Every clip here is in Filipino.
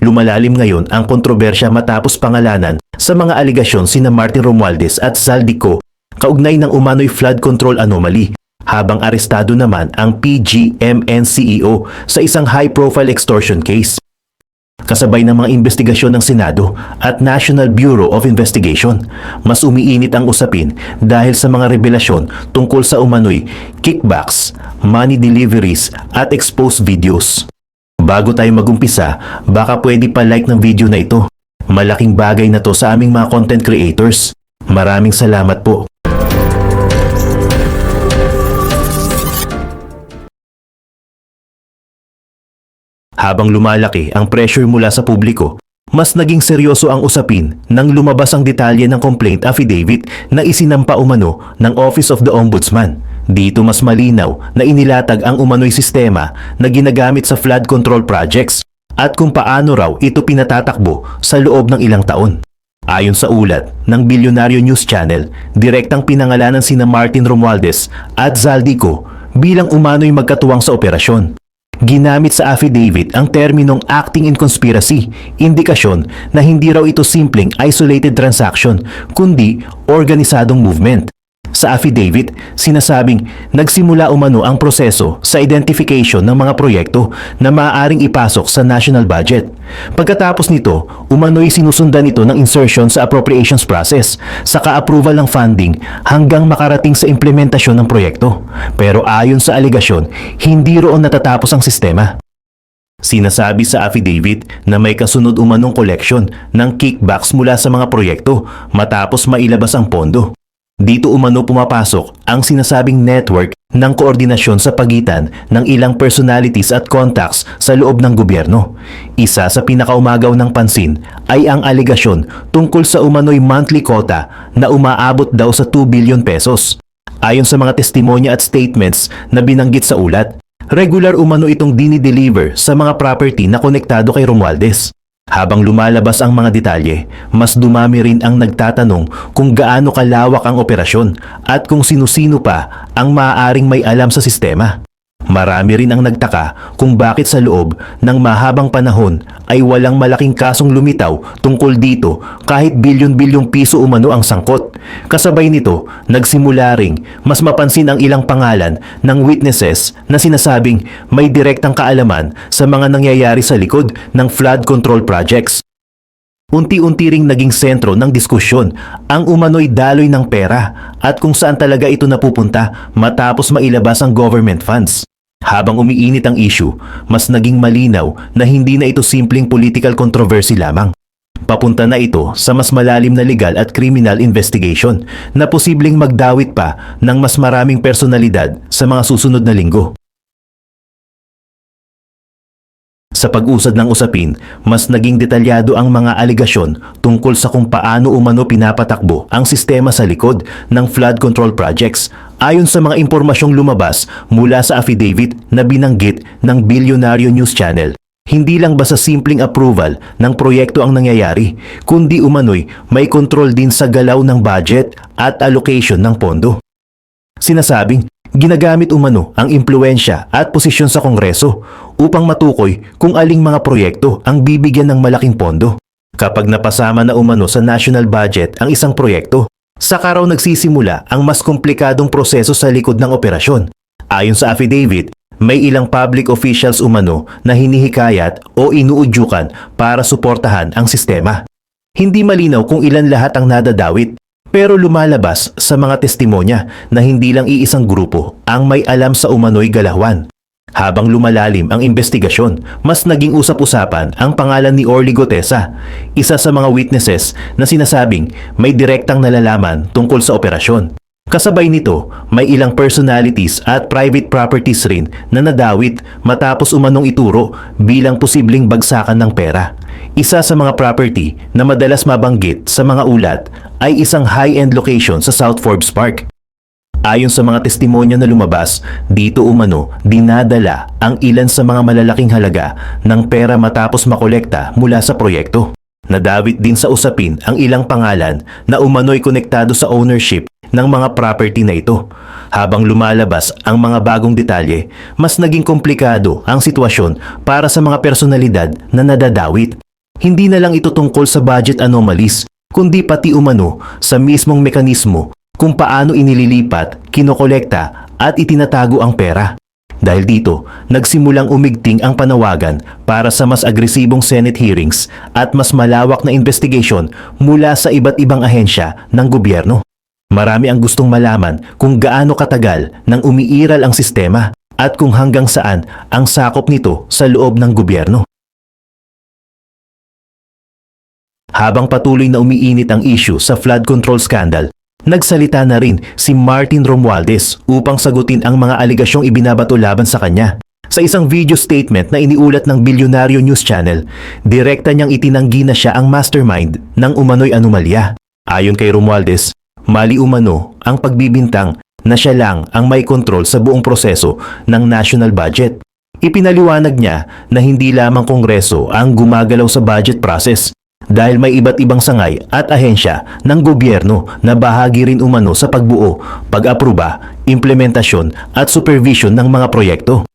Lumalalim ngayon ang kontrobersya matapos pangalanan sa mga aligasyon sina Martin Romualdez at Zaldico kaugnay ng umano'y flood control anomaly, habang arestado naman ang PGMN CEO sa isang high-profile extortion case. Kasabay ng mga investigasyon ng Senado at National Bureau of Investigation, mas umiinit ang usapin dahil sa mga revelasyon tungkol sa umano'y kickbacks, money deliveries at exposed videos. Bago tayo magumpisa, baka pwede pa like ng video na ito. Malaking bagay na to sa aming mga content creators. Maraming salamat po. Habang lumalaki ang pressure mula sa publiko, mas naging seryoso ang usapin nang lumabas ang detalye ng complaint affidavit na isinampa umano ng Office of the Ombudsman. Dito mas malinaw na inilatag ang umano'y sistema na ginagamit sa flood control projects at kung paano raw ito pinatatakbo sa loob ng ilang taon. Ayon sa ulat ng Bilyonaryo News Channel, direktang pinangalanan sina Martin Romualdez at Zaldico bilang umano'y magkatuwang sa operasyon. Ginamit sa affidavit ang terminong acting in conspiracy, indikasyon na hindi raw ito simpleng isolated transaction kundi organisadong movement. Sa affidavit, sinasabing nagsimula umano ang proseso sa identification ng mga proyekto na maaaring ipasok sa national budget. Pagkatapos nito, umano'y sinusundan ito ng insertion sa appropriations process, saka approval ng funding hanggang makarating sa implementasyon ng proyekto. Pero ayon sa aligasyon, hindi roon natatapos ang sistema. Sinasabi sa affidavit na may kasunod umanong collection ng kickbacks mula sa mga proyekto matapos mailabas ang pondo. Dito umano pumapasok ang sinasabing network ng koordinasyon sa pagitan ng ilang personalities at contacts sa loob ng gobyerno. Isa sa pinakaumagaw ng pansin ay ang aligasyon tungkol sa umano'y monthly quota na umaabot daw sa 2 billion pesos. Ayon sa mga testimonya at statements na binanggit sa ulat, regular umano itong dinideliver sa mga property na konektado kay Romualdez. Habang lumalabas ang mga detalye, mas dumami rin ang nagtatanong kung gaano kalawak ang operasyon at kung sino-sino pa ang maaaring may alam sa sistema. Marami rin ang nagtaka kung bakit sa loob ng mahabang panahon ay walang malaking kasong lumitaw tungkol dito kahit bilyon-bilyong piso umano ang sangkot. Kasabay nito, nagsimula ring mas mapansin ang ilang pangalan ng witnesses na sinasabing may direktang kaalaman sa mga nangyayari sa likod ng flood control projects. Unti-unti ring naging sentro ng diskusyon ang umano'y daloy ng pera at kung saan talaga ito napupunta matapos mailabas ang government funds. Habang umiinit ang issue, mas naging malinaw na hindi na ito simpleng political controversy lamang. Papunta na ito sa mas malalim na legal at criminal investigation na posibleng magdawit pa ng mas maraming personalidad sa mga susunod na linggo. Sa pag-usad ng usapin, mas naging detalyado ang mga aligasyon tungkol sa kung paano umano pinapatakbo ang sistema sa likod ng flood control projects. Ayon sa mga impormasyong lumabas mula sa affidavit na binanggit ng Bilyonaryo News Channel, hindi lang basta simpleng approval ng proyekto ang nangyayari, kundi umano'y may kontrol din sa galaw ng budget at allocation ng pondo. Sinasabing, ginagamit umano ang impluensya at posisyon sa Kongreso upang matukoy kung aling mga proyekto ang bibigyan ng malaking pondo. Kapag napasama na umano sa national budget ang isang proyekto, saka raw nagsisimula ang mas komplikadong proseso sa likod ng operasyon. Ayon sa affidavit, may ilang public officials umano na hinihikayat o inuudyukan para suportahan ang sistema. Hindi malinaw kung ilan lahat ang nadadawit, pero lumalabas sa mga testimonya na hindi lang iisang grupo ang may alam sa umano'y galawan. Habang lumalalim ang investigasyon, mas naging usap-usapan ang pangalan ni Orly Gotesa, isa sa mga witnesses na sinasabing may direktang nalalaman tungkol sa operasyon. Kasabay nito, may ilang personalities at private properties rin na nadawit matapos umanong ituro bilang posibleng bagsakan ng pera. Isa sa mga property na madalas mabanggit sa mga ulat ay isang high-end location sa South Forbes Park. Ayon sa mga testimonya na lumabas, dito umano dinadala ang ilan sa mga malalaking halaga ng pera matapos makolekta mula sa proyekto. Nadawit din sa usapin ang ilang pangalan na umano'y konektado sa ownership ng mga property na ito. Habang lumalabas ang mga bagong detalye, mas naging komplikado ang sitwasyon para sa mga personalidad na nadadawit. Hindi na lang ito tungkol sa budget anomalies, kundi pati umano sa mismong mekanismo kung paano inililipat, kinokolekta at itinatago ang pera. Dahil dito, nagsimulang umigting ang panawagan para sa mas agresibong Senate hearings at mas malawak na investigation mula sa iba't ibang ahensya ng gobyerno. Marami ang gustong malaman kung gaano katagal nang umiiral ang sistema at kung hanggang saan ang sakop nito sa loob ng gobyerno. Habang patuloy na umiinit ang issue sa flood control scandal, nagsalita na rin si Martin Romualdez upang sagutin ang mga aligasyong ibinabato laban sa kanya. Sa isang video statement na iniulat ng Bilyonaryo News Channel, direkta niyang itinanggi na siya ang mastermind ng umano'y anomalya. Ayon kay Romualdez, mali umano ang pagbibintang na siya lang ang may kontrol sa buong proseso ng national budget. Ipinaliwanag niya na hindi lamang Kongreso ang gumagalaw sa budget process, dahil may iba't ibang sangay at ahensya ng gobyerno na bahagi rin umano sa pagbuo, pag-apruba, implementasyon at supervision ng mga proyekto.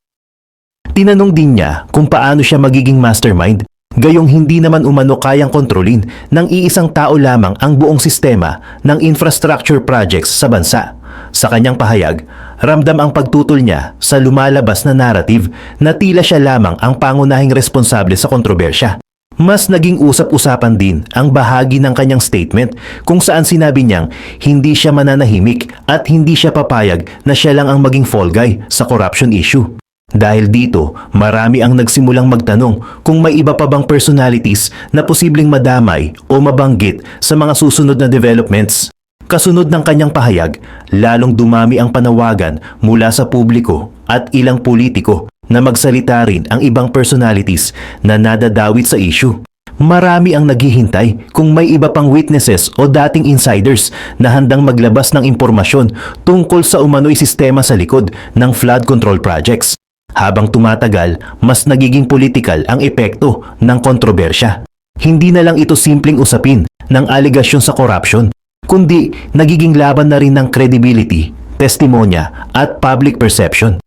Tinanong din niya kung paano siya magiging mastermind, gayong hindi naman umano kayang kontrolin ng iisang tao lamang ang buong sistema ng infrastructure projects sa bansa. Sa kanyang pahayag, ramdam ang pagtutol niya sa lumalabas na narrative na tila siya lamang ang pangunahing responsable sa kontrobersya. Mas naging usap-usapan din ang bahagi ng kanyang statement kung saan sinabi niyang hindi siya mananahimik at hindi siya papayag na siya lang ang maging fall guy sa corruption issue. Dahil dito, marami ang nagsimulang magtanong kung may iba pa bang personalities na posibleng madamay o mabanggit sa mga susunod na developments. Kasunod ng kanyang pahayag, lalong dumami ang panawagan mula sa publiko at ilang politiko na magsalita rin ang ibang personalities na nadadawit sa issue. Marami ang naghihintay kung may iba pang witnesses o dating insiders na handang maglabas ng impormasyon tungkol sa umano'y sistema sa likod ng flood control projects. Habang tumatagal, mas nagiging politikal ang epekto ng kontrobersya. Hindi na lang ito simpleng usapin ng aligasyon sa corruption, kundi nagiging laban na rin ng credibility, testimonya at public perception.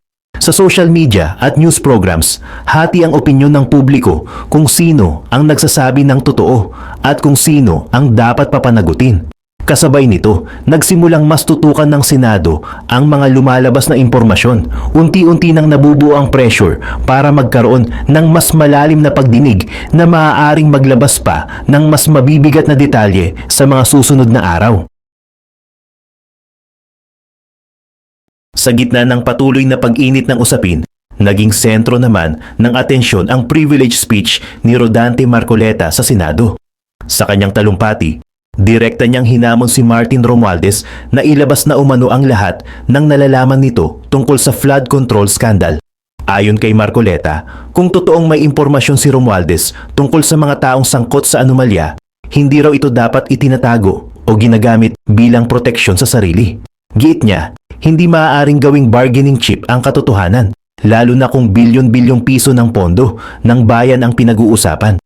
Sa social media at news programs, hati ang opinyon ng publiko kung sino ang nagsasabi ng totoo at kung sino ang dapat papanagutin. Kasabay nito, nagsimulang mas tutukan ng Senado ang mga lumalabas na impormasyon. Unti-unti nang nabubuo ang pressure para magkaroon ng mas malalim na pagdinig na maaaring maglabas pa ng mas mabibigat na detalye sa mga susunod na araw. Sa gitna ng patuloy na pag-init ng usapin, naging sentro naman ng atensyon ang privilege speech ni Rodante Marcoleta sa Senado. Sa kanyang talumpati, direkta niyang hinamon si Martin Romualdez na ilabas na umano ang lahat ng nalalaman nito tungkol sa flood control scandal. Ayon kay Marcoleta, kung totoong may impormasyon si Romualdez tungkol sa mga taong sangkot sa anomalya, hindi raw ito dapat itinatago o ginagamit bilang proteksyon sa sarili. Giit niya, hindi maaaring gawing bargaining chip ang katotohanan, lalo na kung bilyon-bilyong piso ng pondo ng bayan ang pinag-uusapan.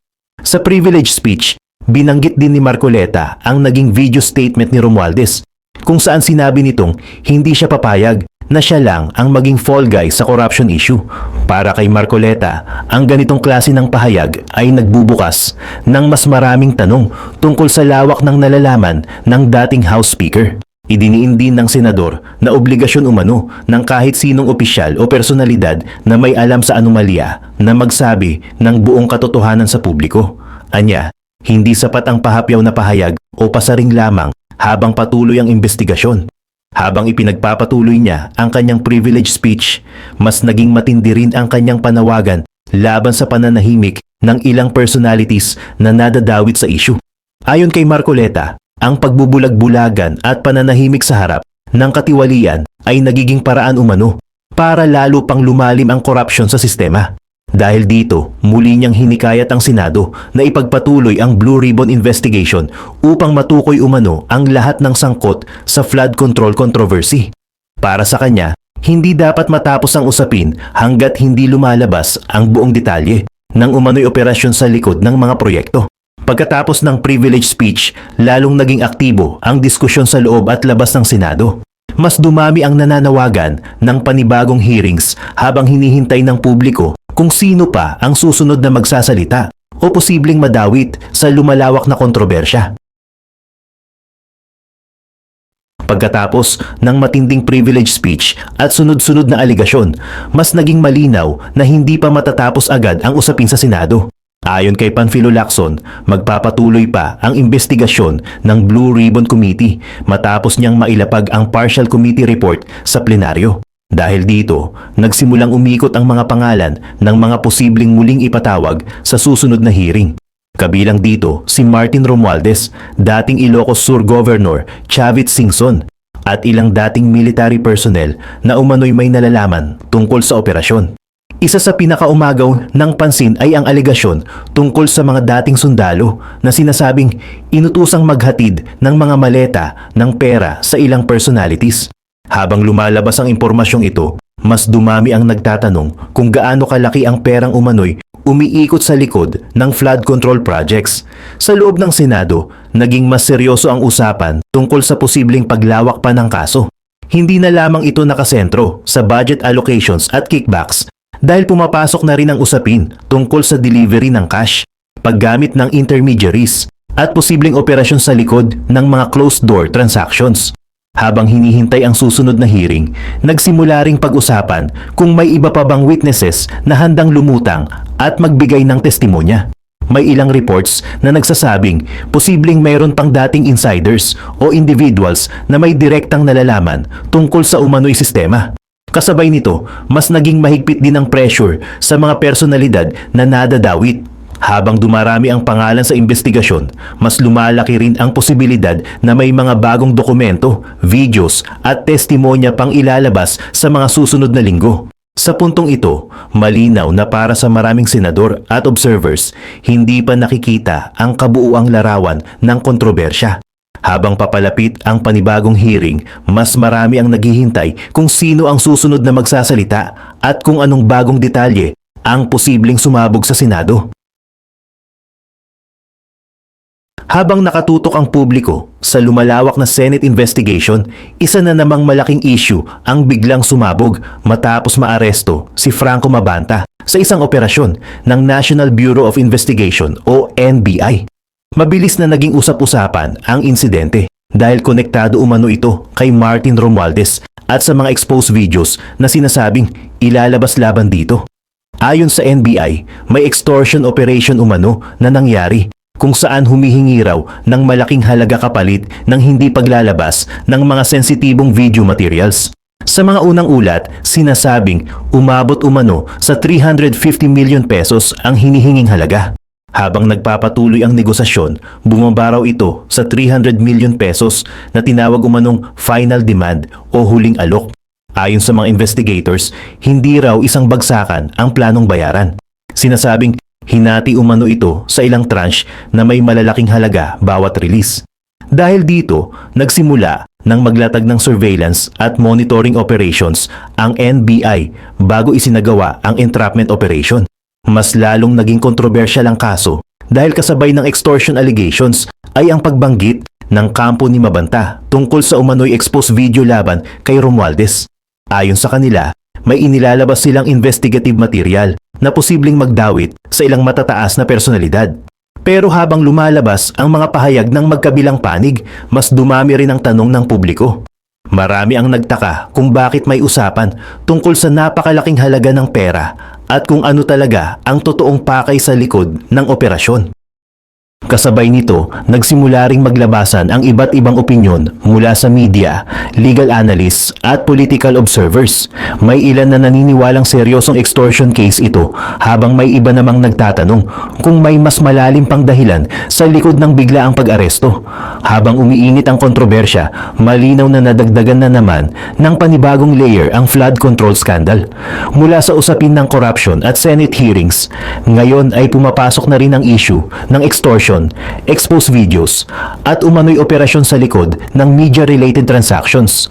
Sa privilege speech, binanggit din ni Marcoleta ang naging video statement ni Romualdez, kung saan sinabi nitong hindi siya papayag na siya lang ang maging fall guy sa corruption issue. Para kay Marcoleta, ang ganitong klase ng pahayag ay nagbubukas ng mas maraming tanong tungkol sa lawak ng nalalaman ng dating House Speaker. Idiniin din ng senador na obligasyon umano ng kahit sinong opisyal o personalidad na may alam sa anomalya na magsabi ng buong katotohanan sa publiko. Anya, hindi sapat ang pahapyaw na pahayag o pasaring lamang habang patuloy ang investigasyon. Habang ipinagpapatuloy niya ang kanyang privilege speech, mas naging matindi rin ang kanyang panawagan laban sa pananahimik ng ilang personalities na nadadawit sa issue. Ayon kay Marcoleta, ang pagbubulag-bulagan at pananahimik sa harap ng katiwalian ay nagiging paraan umano para lalo pang lumalim ang korupsyon sa sistema. Dahil dito, muli niyang hinikayat ang Senado na ipagpatuloy ang Blue Ribbon Investigation upang matukoy umano ang lahat ng sangkot sa flood control controversy. Para sa kanya, hindi dapat matapos ang usapin hanggat hindi lumalabas ang buong detalye ng umano'y operasyon sa likod ng mga proyekto. Pagkatapos ng privilege speech, lalong naging aktibo ang diskusyon sa loob at labas ng Senado. Mas dumami ang nananawagan ng panibagong hearings habang hinihintay ng publiko kung sino pa ang susunod na magsasalita. o posibleng madawit sa lumalawak na kontrobersya. Pagkatapos ng matinding privilege speech at sunod-sunod na aligasyon, mas naging malinaw na hindi pa matatapos agad ang usapin sa Senado. Ayon kay Panfilo Lacson, magpapatuloy pa ang investigasyon ng Blue Ribbon Committee matapos niyang mailapag ang partial committee report sa plenaryo. Dahil dito, nagsimulang umikot ang mga pangalan ng mga posibleng muling ipatawag sa susunod na hearing. Kabilang dito si Martin Romualdez, dating Ilocos Sur Governor Chavit Singson, at ilang dating military personnel na umano'y may nalalaman tungkol sa operasyon. Isa sa pinakaumagaw ng pansin ay ang alegasyon tungkol sa mga dating sundalo na sinasabing inutusang maghatid ng mga maleta ng pera sa ilang personalities. Habang lumalabas ang impormasyong ito, mas dumami ang nagtatanong kung gaano kalaki ang perang umano'y umiikot sa likod ng flood control projects. Sa loob ng Senado, naging mas seryoso ang usapan tungkol sa posibleng paglawak pa ng kaso. Hindi na lamang ito nakasentro sa budget allocations at kickbacks dahil pumapasok na rin ang usapin tungkol sa delivery ng cash, paggamit ng intermediaries, at posibleng operasyon sa likod ng mga closed-door transactions. Habang hinihintay ang susunod na hearing, nagsimula ring pag-usapan kung may iba pa bang witnesses na handang lumutang at magbigay ng testimonya. May ilang reports na nagsasabing posibleng mayroon pang dating insiders o individuals na may direktang nalalaman tungkol sa umano'y sistema. Kasabay nito, mas naging mahigpit din ang pressure sa mga personalidad na nadadawit. Habang dumarami ang pangalan sa investigasyon, mas lumalaki rin ang posibilidad na may mga bagong dokumento, videos at testimonya pang ilalabas sa mga susunod na linggo. Sa puntong ito, malinaw na para sa maraming senador at observers, hindi pa nakikita ang kabuuang larawan ng kontrobersya. Habang papalapit ang panibagong hearing, mas marami ang naghihintay kung sino ang susunod na magsasalita at kung anong bagong detalye ang posibleng sumabog sa Senado. Habang nakatutok ang publiko sa lumalawak na Senate investigation, isa na namang malaking issue ang biglang sumabog matapos maaresto si Franco Mabanta sa isang operasyon ng National Bureau of Investigation o NBI. Mabilis na naging usap-usapan ang insidente dahil konektado umano ito kay Martin Romualdez at sa mga exposed videos na sinasabing ilalabas laban dito. Ayon sa NBI, may extortion operation umano na nangyari kung saan humihingi raw ng malaking halaga kapalit ng hindi paglalabas ng mga sensitibong video materials. Sa mga unang ulat, sinasabing umabot umano sa 350 million pesos ang hinihinging halaga. Habang nagpapatuloy ang negosasyon, bumaba raw ito sa 300 million pesos na tinawag umanong final demand o huling alok. Ayon sa mga investigators, hindi raw isang bagsakan ang planong bayaran. Sinasabing hinati umano ito sa ilang tranche na may malalaking halaga bawat release. Dahil dito, nagsimula ng maglatag ng surveillance at monitoring operations ang NBI bago isinagawa ang entrapment operation. Mas lalong naging kontrobersyal ang kaso dahil kasabay ng extortion allegations ay ang pagbanggit ng kampo ni Mabanta tungkol sa umano'y exposed video laban kay Romualdez. Ayon sa kanila, may inilalabas silang investigative material na posibleng magdawit sa ilang matataas na personalidad. Pero habang lumalabas ang mga pahayag ng magkabilang panig, mas dumami rin ang tanong ng publiko. Marami ang nagtaka kung bakit may usapan tungkol sa napakalaking halaga ng pera at kung ano talaga ang totoong pakay sa likod ng operasyon. Kasabay nito, nagsimula ring maglabasan ang iba't ibang opinyon mula sa media, legal analysts at political observers. May ilan na naniniwalang seryosong extortion case ito habang may iba namang nagtatanong kung may mas malalim pang dahilan sa likod ng biglaang pag-aresto. Habang umiinit ang kontrobersya, malinaw na nadagdagan na naman ng panibagong layer ang flood control scandal. Mula sa usapin ng corruption at Senate hearings, ngayon ay pumapasok na rin ang issue ng extortion, exposed videos, at umano'y operasyon sa likod ng media-related transactions.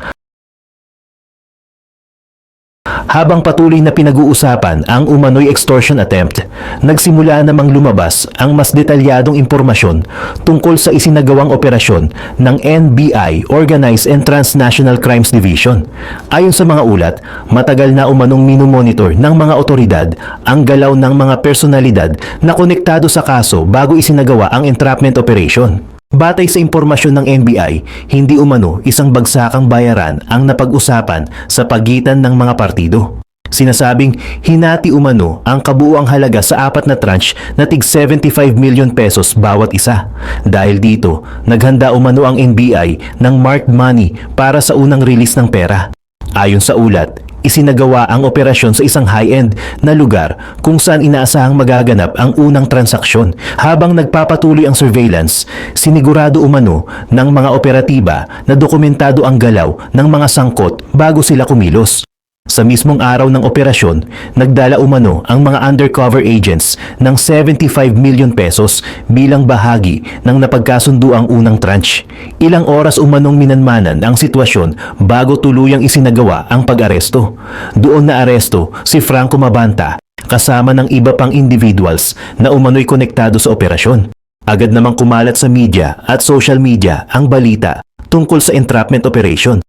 Habang patuloy na pinag-uusapan ang umano'y extortion attempt, nagsimula namang lumabas ang mas detalyadong impormasyon tungkol sa isinagawang operasyon ng NBI, Organized and Transnational Crimes Division. Ayon sa mga ulat, matagal na umanong minumonitor ng mga otoridad ang galaw ng mga personalidad na konektado sa kaso bago isinagawa ang entrapment operation. Batay sa impormasyon ng NBI, hindi umano isang bagsakang bayaran ang napag-usapan sa pagitan ng mga partido. Sinasabing hinati umano ang kabuuang halaga sa 4 na tranche na tig 75 million pesos bawat isa. Dahil dito, naghanda umano ang NBI ng marked money para sa unang release ng pera. Ayon sa ulat, isinagawa ang operasyon sa isang high-end na lugar kung saan inaasahang magaganap ang unang transaksyon. Habang nagpapatuloy ang surveillance, sinigurado umano ng mga operatiba na dokumentado ang galaw ng mga sangkot bago sila kumilos. Sa mismong araw ng operasyon, nagdala umano ang mga undercover agents ng 75 million pesos bilang bahagi ng napagkasunduang unang tranche. Ilang oras umanong minanmanan ang sitwasyon bago tuluyang isinagawa ang pag-aresto. Doon na aresto si Franco Mabanta kasama ng iba pang individuals na umano'y konektado sa operasyon. Agad namang kumalat sa media at social media ang balita tungkol sa entrapment operation.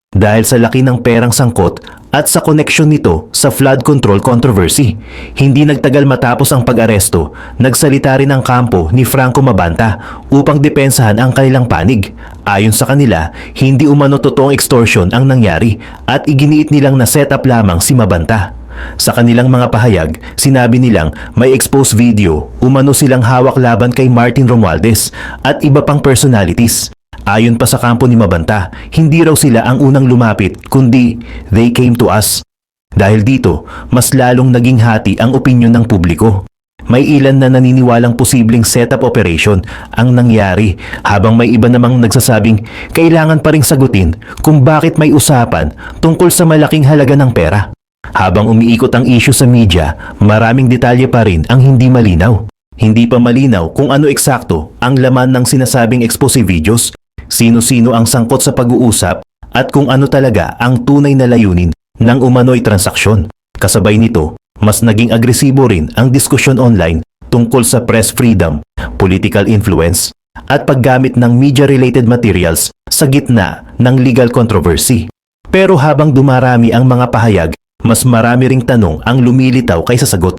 Dahil sa laki ng perang sangkot at sa koneksyon nito sa flood control controversy, hindi nagtagal matapos ang pag-aresto, nagsalita rin ang kampo ni Franco Mabanta upang depensahan ang kanilang panig. Ayon sa kanila, hindi umano totoong extortion ang nangyari at iginiit nilang na setup lamang si Mabanta. Sa kanilang mga pahayag, sinabi nilang may exposed video, umano silang hawak laban kay Martin Romualdez at iba pang personalities. Ayon pa sa kampo ni Mabanta, hindi raw sila ang unang lumapit kundi they came to us. Dahil dito, mas lalong naging hati ang opinyon ng publiko. May ilan na naniniwalang posibleng setup operation ang nangyari habang may iba namang nagsasabing kailangan pa ring sagutin kung bakit may usapan tungkol sa malaking halaga ng pera. Habang umiikot ang issue sa media, maraming detalye pa rin ang hindi malinaw. Hindi pa malinaw kung ano eksakto ang laman ng sinasabing expose videos, sino-sino ang sangkot sa pag-uusap at kung ano talaga ang tunay na layunin ng umano'y transaksyon. Kasabay nito, mas naging agresibo rin ang diskusyon online tungkol sa press freedom, political influence at paggamit ng media-related materials sa gitna ng legal controversy. Pero habang dumarami ang mga pahayag, mas marami ring tanong ang lumilitaw kaysa sagot.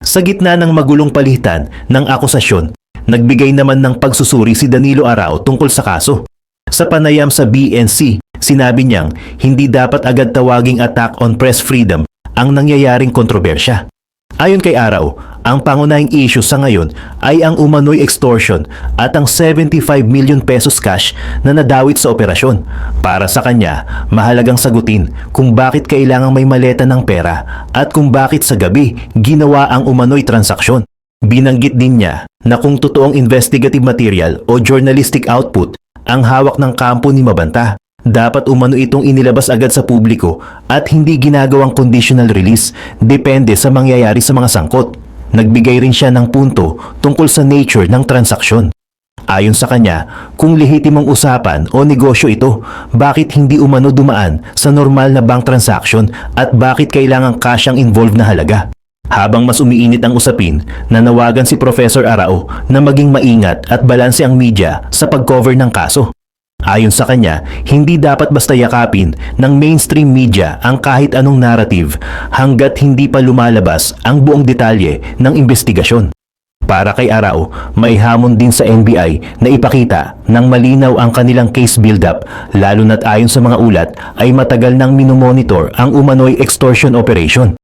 Sa gitna ng magulong palitan ng akusasyon, nagbigay naman ng pagsusuri si Danilo Arao tungkol sa kaso. Sa panayam sa BNC, sinabi niyang hindi dapat agad tawaging attack on press freedom ang nangyayaring kontrobersya. Ayon kay Arao, ang pangunahing issue sa ngayon ay ang umano'y extortion at ang 75 million pesos cash na nadawit sa operasyon. Para sa kanya, mahalagang sagutin kung bakit kailangang may maleta ng pera at kung bakit sa gabi ginawa ang umano'y transaksyon. Binanggit din niya na kung totoong investigative material o journalistic output ang hawak ng kampo ni Mabanta, dapat umano itong inilabas agad sa publiko at hindi ginagawang conditional release depende sa mangyayari sa mga sangkot. Nagbigay rin siya ng punto tungkol sa nature ng transaksyon. Ayon sa kanya, kung lehitimong usapan o negosyo ito, bakit hindi umano dumaan sa normal na bank transaction at bakit kailangang cash ang involved na halaga? Habang mas umiinit ang usapin, nanawagan si Professor Arao na maging maingat at balanse ang media sa pag-cover ng kaso. Ayon sa kanya, hindi dapat basta yakapin ng mainstream media ang kahit anong narrative hanggat hindi pa lumalabas ang buong detalye ng investigasyon. Para kay Arao, may hamon din sa NBI na ipakita ng malinaw ang kanilang case build-up lalo na't ayon sa mga ulat ay matagal nang minomonitor ang umano'y extortion operation.